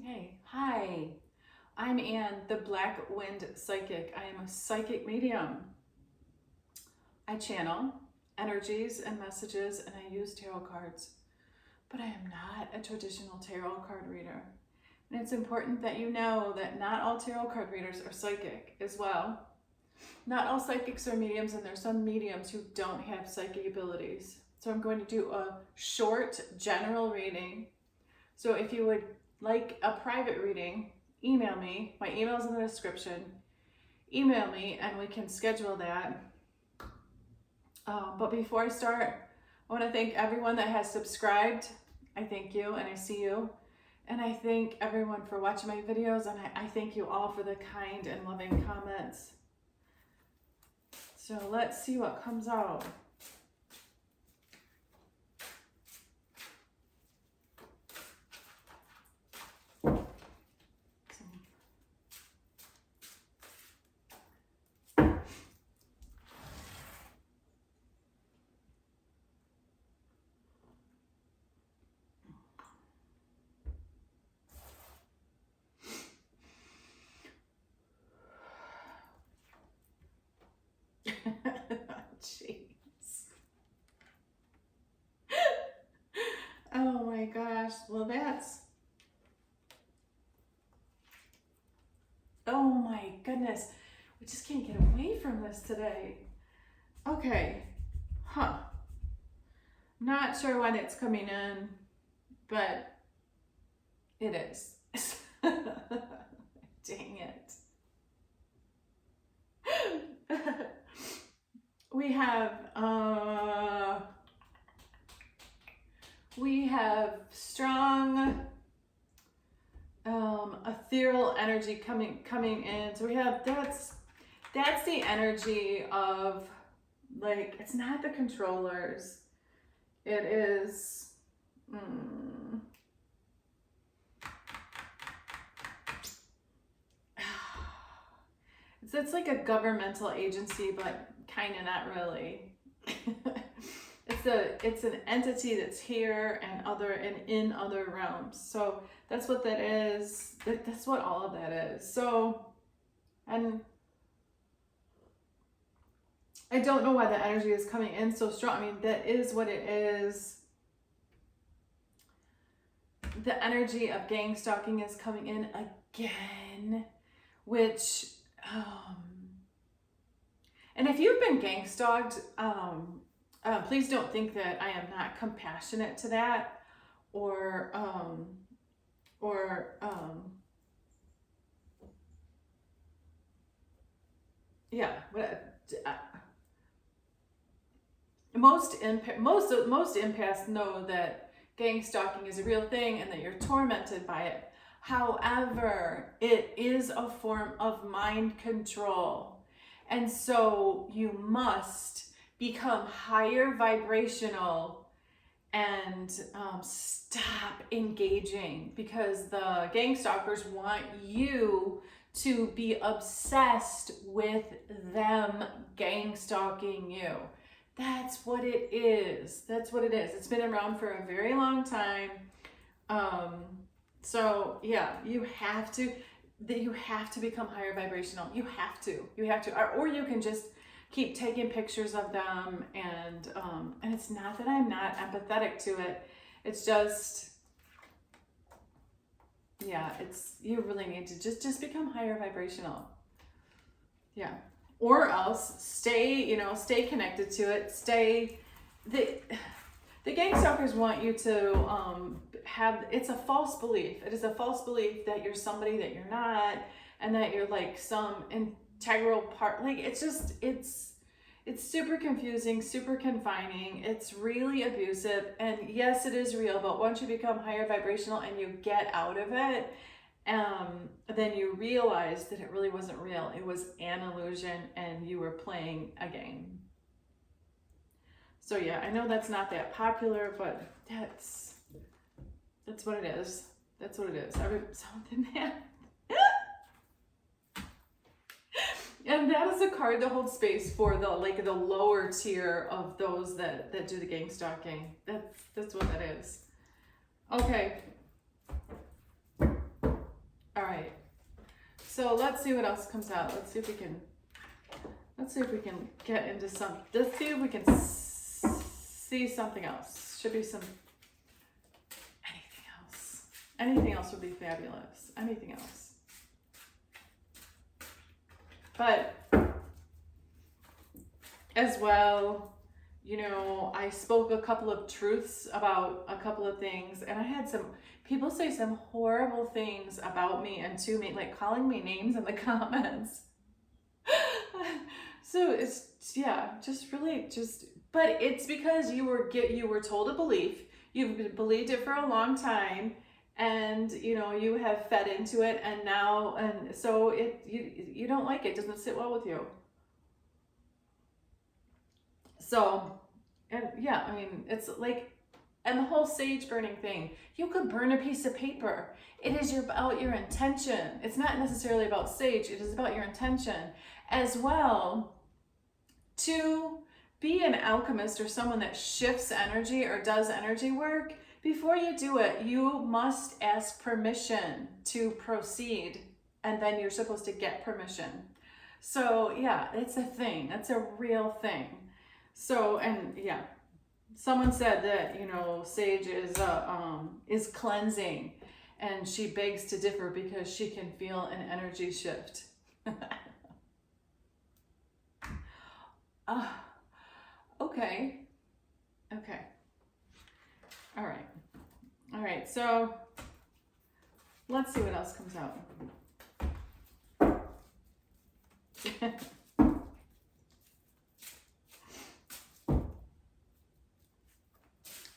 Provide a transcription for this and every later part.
Hey, hi, I'm Anne, the Black Wind Psychic. I am a psychic medium. I channel energies and messages and I use tarot cards, but I am not a traditional tarot card reader. And it's important that you know that not all tarot card readers are psychic as well. Not all psychics are mediums, and there's some mediums who don't have psychic abilities. So I'm going to do a short general reading. So if you would like a private reading, email me. My email's in the description. Email me and we can schedule that. But before I start, I want to thank everyone that has subscribed. I thank you and I see you. And I thank everyone for watching my videos, and I thank you all for the kind and loving comments. So let's see what comes out. Jeez. Oh my gosh. Well, oh my goodness. We just can't get away from this today. Okay. Huh. Not sure when it's coming in, but it is. Dang it. We have strong ethereal energy coming in. So we have that's the energy of, like, it's not the controllers. It is it's like a governmental agency, but kind of not really. It's an entity that's here and in other realms. So that's what that is. That's what all of that is. So, and I don't know why the energy is coming in so strong. I mean, that is what it is. The energy of gangstalking is coming in again, which, and if you've been gangstalked, please don't think that I am not compassionate to that, or yeah. Most empaths know that gangstalking is a real thing and that you're tormented by it. However, it is a form of mind control, and so you must become higher vibrational and stop engaging, because the gangstalkers want you to be obsessed with them gangstalking you. That's what it is. That's what it is. It's been around for a very long time. So yeah, you have to become higher vibrational. You have to, or you can just keep taking pictures of them, and it's not that I'm not empathetic to it. It's just, yeah, you really need to just become higher vibrational. Yeah. Or else stay connected to it. The gangstalkers want you to it's a false belief. It is a false belief that you're somebody that you're not, and that you're like some integral part. Like, it's super confusing, super confining. It's really abusive. And yes, it is real, but once you become higher vibrational and you get out of it, then you realize that it really wasn't real. It was an illusion and you were playing a game. So yeah, I know that's not that popular, but that's what it is. That's what it is. Something that and that is a card to hold space for the lower tier of those that do the gangstalking. That's what that is. Okay. let's see what else comes out. Let's see if we can get into some, let's see if we can see something else. Should be some, anything else. Anything else would be fabulous. Anything else. But as well, you know, I spoke a couple of truths about a couple of things, and I had some people say some horrible things about me and to me, like calling me names in the comments. So it's, yeah, just really just, but it's because you were told a belief, you've believed it for a long time, and you know, you have fed into it, and now, and so you don't like it, doesn't sit well with you. So, and yeah, I mean, it's like, and the whole sage burning thing, you could burn a piece of paper. It is about your intention. It's not necessarily about sage, it is about your intention. As well, to be an alchemist or someone that shifts energy or does energy work, before you do it, you must ask permission to proceed, and then you're supposed to get permission. So yeah, it's a thing. That's a real thing. So, and yeah, someone said that, you know, sage is cleansing, and she begs to differ because she can feel an energy shift. Okay. Okay. All right. All right. So let's see what else comes out.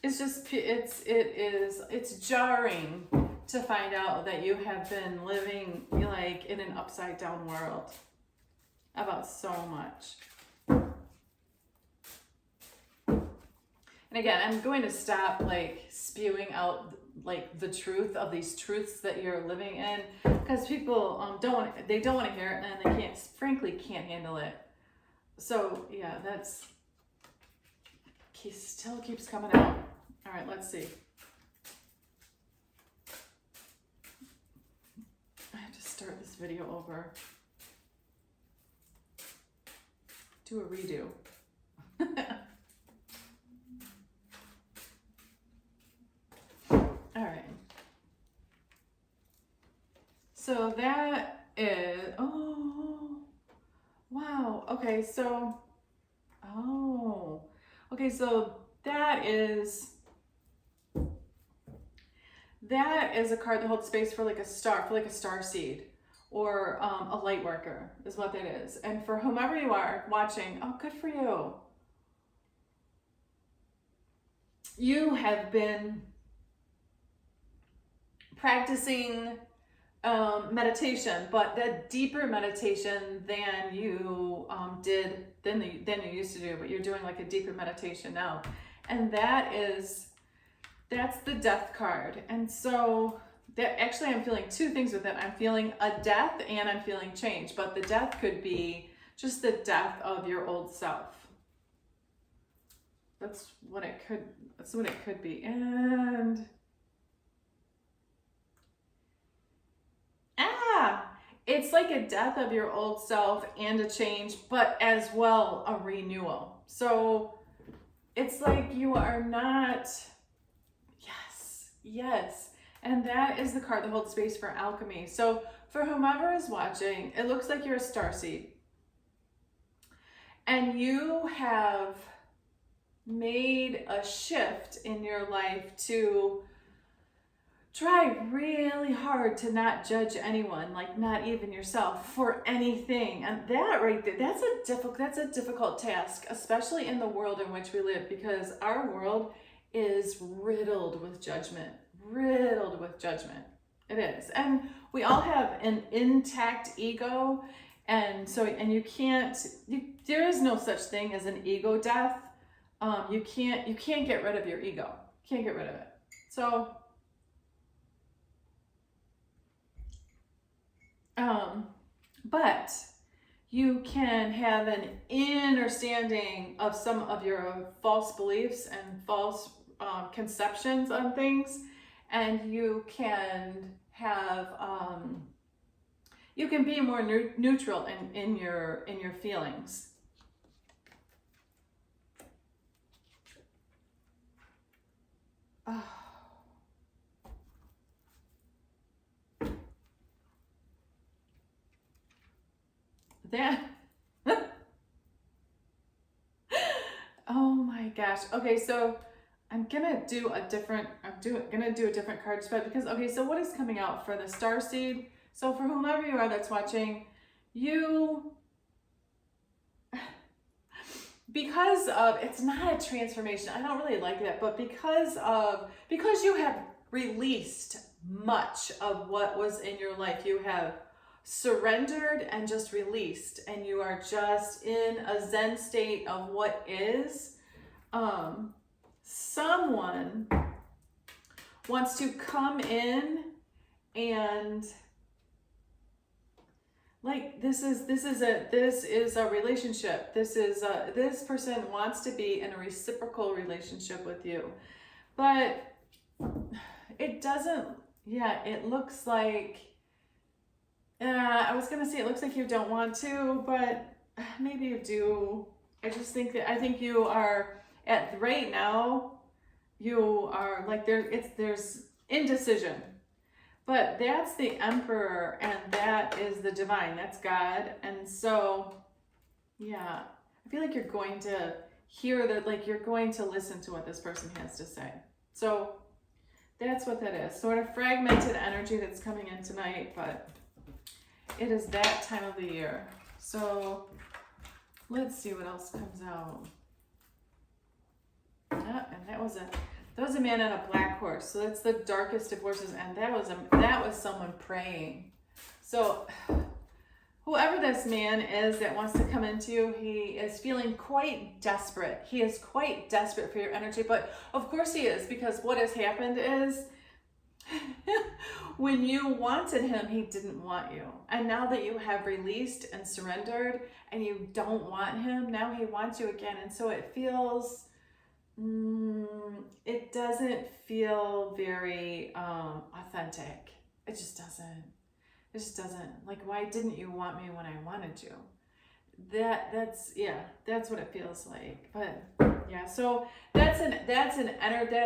It's just, it's jarring to find out that you have been living like in an upside down world about so much. And again, I'm going to stop like spewing out like the truth of these truths that you're living in, because people don't want to hear it, and they frankly can't handle it. So yeah, that's still keeps coming out. All right, let's see. I have to start this video over. Do a redo. All right. So that is, oh, wow. Okay, so, oh, okay, so that is a card that holds space for like a star seed, or a light worker is what that is. And for whomever you are watching, oh, good for you. You have been practicing meditation, but that deeper meditation than you than you used to do, but you're doing like a deeper meditation now. And that's the death card. And so that actually, I'm feeling two things with it. I'm feeling a death and I'm feeling change, but the death could be just the death of your old self. That's what it could be. And it's like a death of your old self and a change, but as well a renewal. So it's like you are not, yes. And that is the card that holds space for alchemy. So for whomever is watching, it looks like you're a starseed. And you have made a shift in your life to try really hard to not judge anyone, like not even yourself, for anything. And that right there, that's a difficult task, especially in the world in which we live, because our world is riddled with judgment. It is. And we all have an intact ego, and there is no such thing as an ego death. You can't get rid of your ego. Can't get rid of it. So but you can have an understanding of some of your false beliefs and false conceptions on things, and you can have you can be more neutral in your feelings. Oh. That. Oh my gosh. Okay, so I'm gonna do a different card spread because, okay, so what is coming out for the starseed? So for whomever you are that's watching, you, because of, it's not a transformation, I don't really like that, but because you have released much of what was in your life, you have surrendered and just released, and you are just in a zen state of what is. Someone wants to come in and, like, this is a relationship. This person wants to be in a reciprocal relationship with you, but it doesn't. Yeah, it looks like. I was gonna say it looks like you don't want to, but maybe you do. I think you are at right now. You are like there's indecision. But that's the Emperor, and that is the divine. That's God. And so, yeah, I feel like you're going to hear that, like you're going to listen to what this person has to say. So that's what that is. Sort of fragmented energy that's coming in tonight, but it is that time of the year. So let's see what else comes out. And that was a man on a black horse. So that's the darkest of horses, and that was someone praying. So whoever this man is that wants to come into you, he is feeling quite desperate. He is quite desperate for your energy, but of course he is, because what has happened is when you wanted him, he didn't want you. And now that you have released and surrendered and you don't want him, now he wants you again. And so it feels, it doesn't feel very authentic. It just doesn't. Like, why didn't you want me when I wanted you? That's what it feels like. But yeah, so that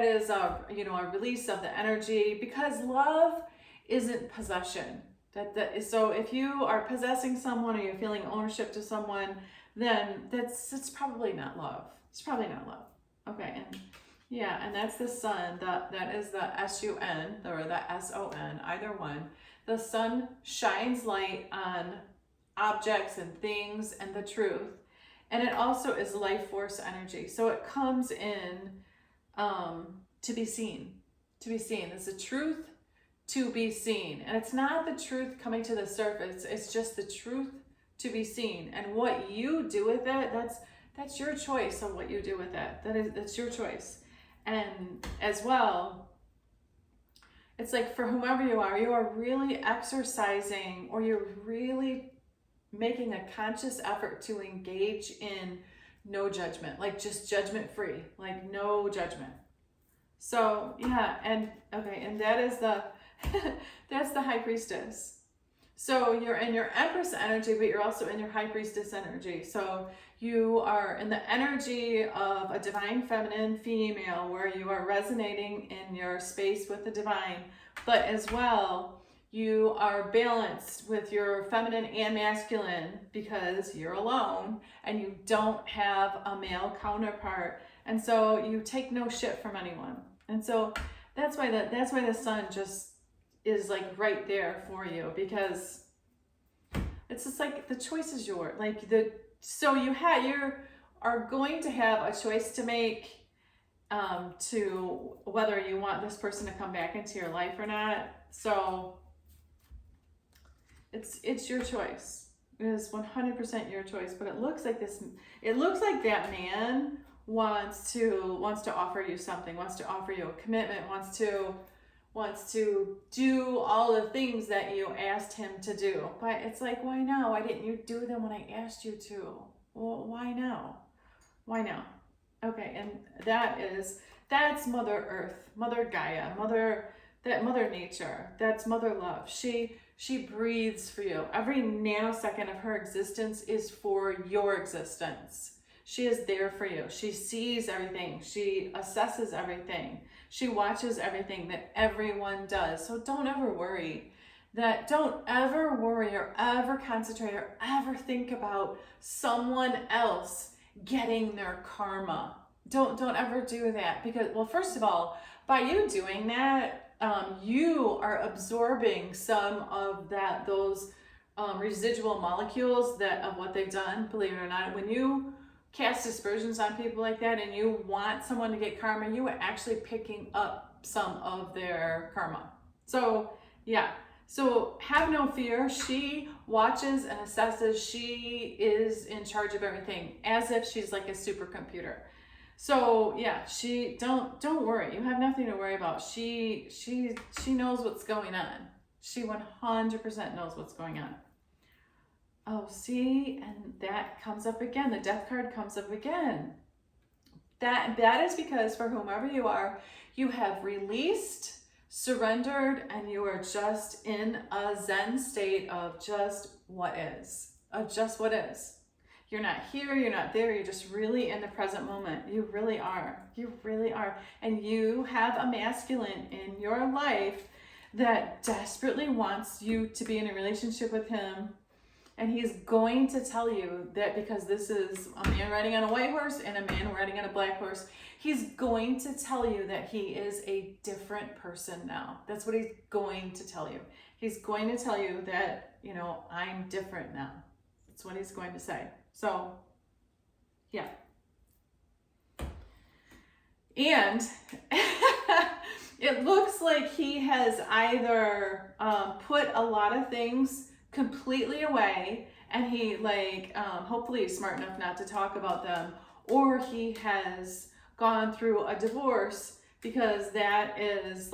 is a release of the energy, because love isn't possession. So if you are possessing someone or you're feeling ownership to someone, then it's probably not love. It's probably not love. Okay, and that's the sun. That is the SUN or the SON, either one. The sun shines light on objects and things and the truth, and it also is life force energy. So it comes in to be seen. It's the truth to be seen, and it's not the truth coming to the surface. It's just the truth to be seen, and what you do with it, that's your choice on what you do with it. That's your choice. And as well, it's like for whomever you are really exercising, or you're really making a conscious effort to engage in no judgment, like just judgment free, like no judgment. So yeah, and that is that's the High Priestess. So you're in your Empress energy, but you're also in your High Priestess energy. So you are in the energy of a divine feminine female, where you are resonating in your space with the divine, but as well, you are balanced with your feminine and masculine, because you're alone and you don't have a male counterpart. And so you take no shit from anyone. And so that's why the sun just is like right there for you, because it's just like the choice is yours. So you are going to have a choice to make to whether you want this person to come back into your life or not. So it's your choice. It is 100% your choice. But it looks like that man wants to offer you something, wants to offer you a commitment, wants to do all the things that you asked him to do. But it's like, why now? Why didn't you do them when I asked you to? Well, why now? Why now? Okay, and that's Mother Earth, Mother Gaia, that mother nature, that's mother love. She breathes for you. Every nanosecond of her existence is for your existence. She is there for you. She sees everything. She assesses everything. She watches everything that everyone does. So don't ever worry. Don't ever worry or ever concentrate or ever think about someone else getting their karma. Don't ever do that, because, well, first of all, by you doing that, you are absorbing some of those residual molecules of what they've done. Believe it or not, when you cast aspersions on people like that and you want someone to get karma, you are actually picking up some of their karma. So yeah, so have no fear. She watches and assesses. She is in charge of everything, as if she's like a supercomputer. So yeah, she don't worry. You have nothing to worry about. She knows what's going on. She 100% knows what's going on. Oh, see, and that comes up again. The death card comes up again. That is because for whomever you are, you have released, surrendered, and you are just in a Zen state of just what is. Of just what is. You're not here, you're not there, you're just really in the present moment. You really are. You really are. And you have a masculine in your life that desperately wants you to be in a relationship with him. And he's going to tell you that, because this is a man riding on a white horse and a man riding on a black horse. He's going to tell you that he is a different person now. That's what he's going to tell you. He's going to tell you that, I'm different now. That's what he's going to say. So, yeah. And it looks like he has either put a lot of things completely away, and he hopefully is smart enough not to talk about them, or he has gone through a divorce, because that's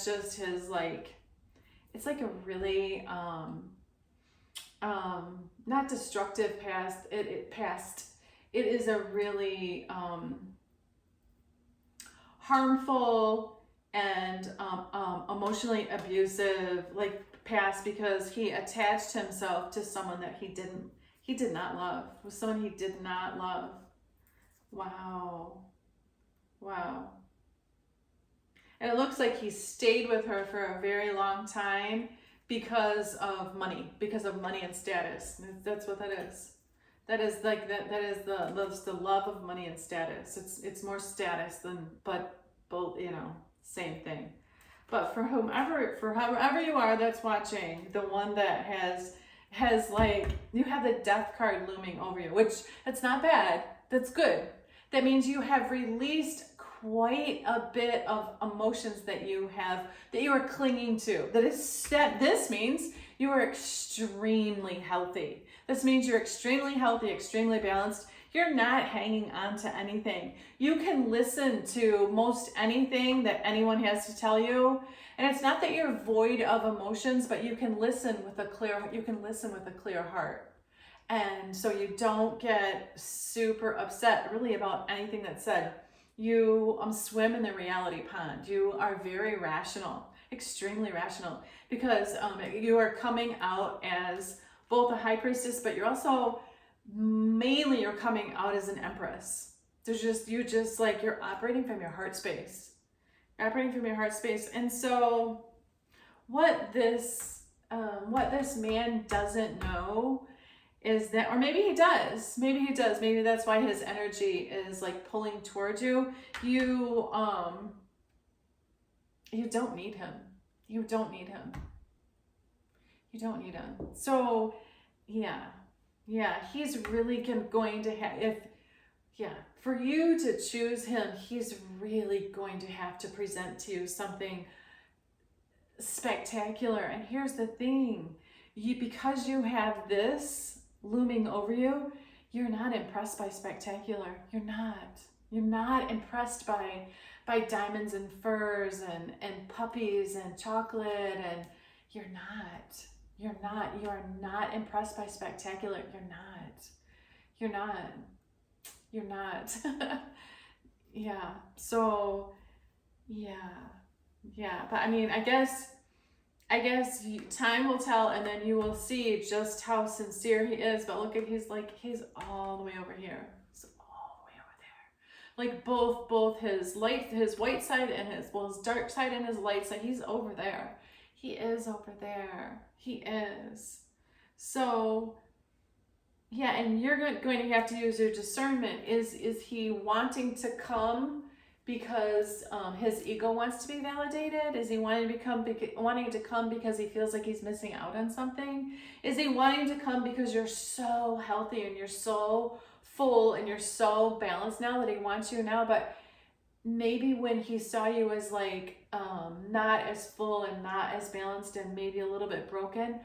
just his it's like a really not destructive past. It is a really harmful and emotionally abusive past, because he attached himself to someone that he did not love. Was someone he did not love. Wow. And it looks like he stayed with her for a very long time because of money and status. That's what that is. That is the love of money and status. It's more status than, but both, same thing. But for however you are that's watching, the one that has you have the death card looming over you, which that's not bad. That's good. That means you have released quite a bit of emotions that you are clinging to. This means you are extremely healthy. This means you're extremely healthy, extremely balanced. You're not hanging on to anything. You can listen to most anything that anyone has to tell you. And it's not that you're void of emotions, but you can listen with a clear heart. And so you don't get super upset really about anything that's said. You swim in the reality pond. You are very rational, extremely rational, because you are coming out as both a high priestess, but you're also you're coming out as an empress. You're operating from your heart space. And so what this man doesn't know is that, or maybe he does, maybe that's why his energy is pulling towards you. You don't need him. You don't need him. So yeah, he's really going to have, for you to choose him, he's really going to have to present to you something spectacular. And here's the thing, because you have this looming over you, you're not impressed by spectacular. You're not impressed by diamonds and furs and puppies and chocolate, and you are not impressed by spectacular. You're not. Yeah. So, yeah. Yeah, but I mean, I guess time will tell, and then you will see just how sincere he is. But look at, he's all the way over here. He's all the way over there. Like both his white side and his dark side and his light side. He's over there. He is over there. He is. So yeah, and you're going to have to use your discernment. Is he wanting to come because his ego wants to be validated? Is he wanting to come because he feels like he's missing out on something? Is he wanting to come because you're so healthy and you're so full and you're so balanced now that he wants you now? But maybe when he saw you as like not as full and not as balanced and maybe a little bit broken,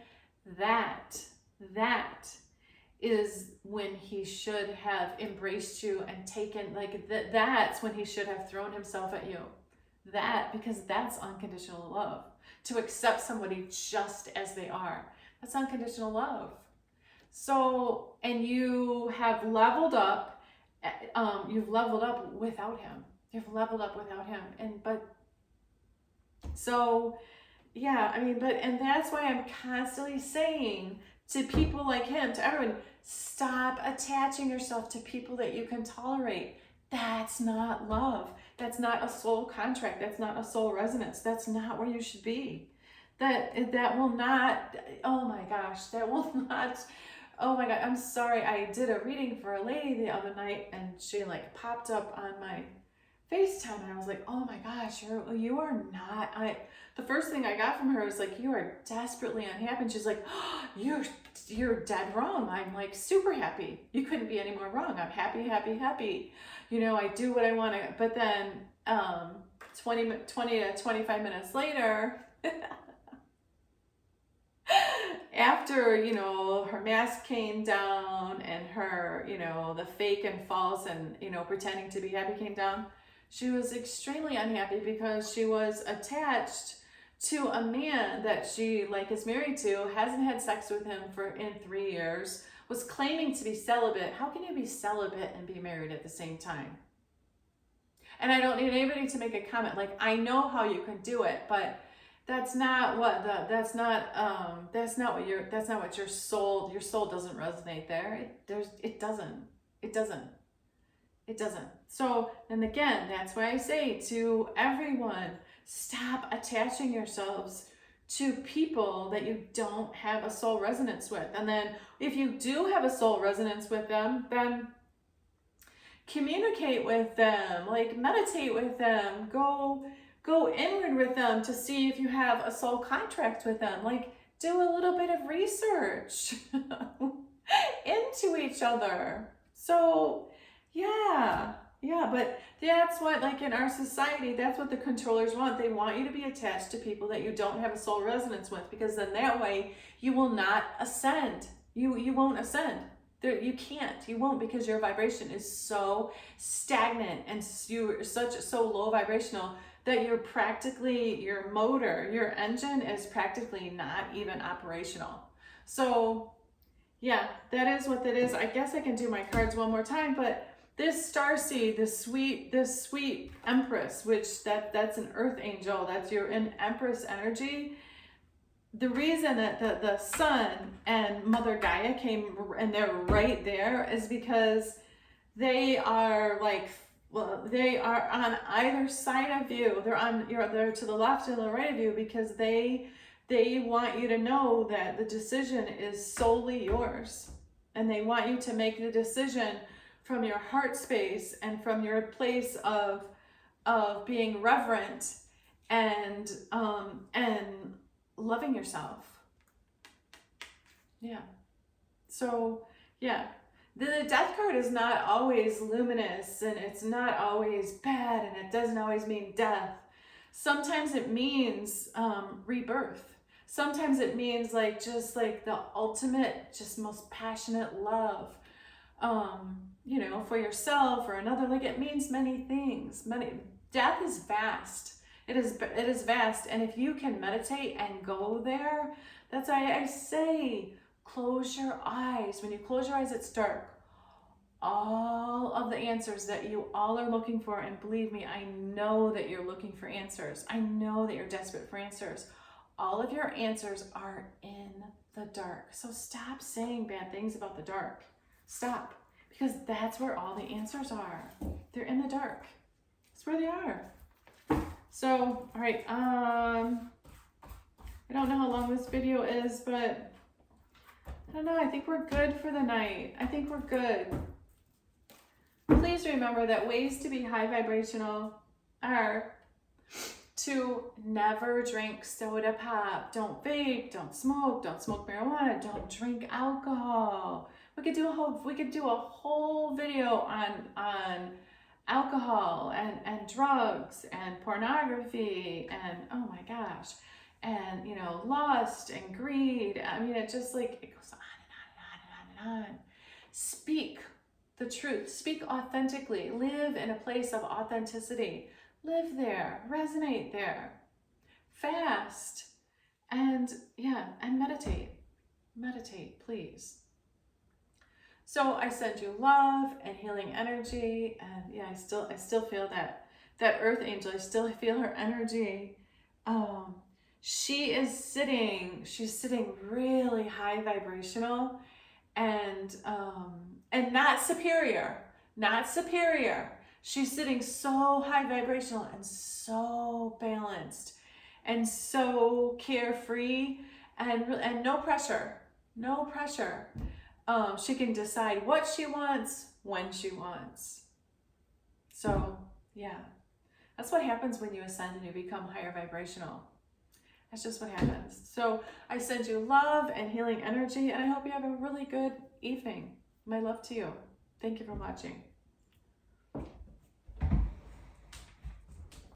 that is when he should have embraced you and taken, like, that's when he should have thrown himself at you. Because that's unconditional love. To accept somebody just as they are, that's unconditional love. So, and you have leveled up, you've leveled up without him. You've leveled up without him. So yeah, I mean, and that's why I'm constantly saying to people like him, to everyone, stop attaching yourself to people that you can tolerate. That's not love. That's not a soul contract. That's not a soul resonance. That's not where you should be. That will not, oh my gosh, that will not, oh my God, I'm sorry. I did a reading for a lady the other night and she like popped up on my FaceTime and I was like, oh my gosh, you are not, the first thing I got from her was like, you are desperately unhappy. And she's like, oh, you're dead wrong. I'm like super happy. You couldn't be any more wrong. I'm happy, happy, happy. You know, I do what I want to, but then 20 to 25 minutes later, after, you know, her mask came down and her, you know, the fake and false and, you know, pretending to be happy came down, she was extremely unhappy because she was attached to a man that she like is married to, hasn't had sex with him in 3 years, was claiming to be celibate. How can you be celibate and be married at the same time? And I don't need anybody to make a comment. Like, I know how you can do it, but that's not what your soul doesn't resonate there. It doesn't. So, and again, that's why I say to everyone, stop attaching yourselves to people that you don't have a soul resonance with. And then if you do have a soul resonance with them, then communicate with them, like meditate with them, go inward with them to see if you have a soul contract with them. Like, do a little bit of research into each other. So yeah, but that's what, like, in our society, that's what the controllers want. They want you to be attached to people that you don't have a soul resonance with, because then that way you will not ascend. You won't ascend. You won't, because your vibration is so stagnant and you're so low vibrational that your motor, your engine is practically not even operational. So yeah, that is what that is. I guess I can do my cards one more time, but this starseed, this sweet empress, which that's an earth angel, you're in empress energy. The reason that the sun and Mother Gaia came and they're right there is because they are they are on either side of you. They're to the left and the right of you, because they want you to know that the decision is solely yours, and they want you to make the decision from your heart space and from your place of being reverent and loving yourself. Yeah. So yeah, the death card is not always luminous, and it's not always bad, and it doesn't always mean death. Sometimes it means rebirth. Sometimes it means just like the ultimate, just most passionate love, you know, for yourself or another. Like, it means many things. Death is vast. It is vast. And if you can meditate and go there, that's why I say, close your eyes. When you close your eyes, it's dark. all of the answers that you all are looking for. And believe me, I know that you're looking for answers. I know that you're desperate for answers. All of your answers are in the dark. So stop saying bad things about the dark. Stop. Because that's where all the answers are. They're in the dark. That's where they are. So, all right. I don't know how long this video is, but I don't know. I think we're good for the night. I think we're good. Please remember that ways to be high vibrational are to never drink soda pop, don't vape, don't smoke marijuana, don't drink alcohol. We could do a whole video on alcohol and drugs and pornography and oh my gosh, and lust and greed. I mean, it just like it goes on and on and on and on and on. Speak the truth, speak authentically, live in a place of authenticity, live there, resonate there, fast, and meditate, please. So I send you love and healing energy, and I still feel that earth angel. I still feel her energy. She's sitting really high vibrational, and not superior. She's sitting so high vibrational and so balanced and so carefree and no pressure. She can decide what she wants when she wants. So yeah, that's what happens when you ascend and you become higher vibrational. That's just what happens. So I send you love and healing energy, and I hope you have a really good evening. My love to you. Thank you for watching.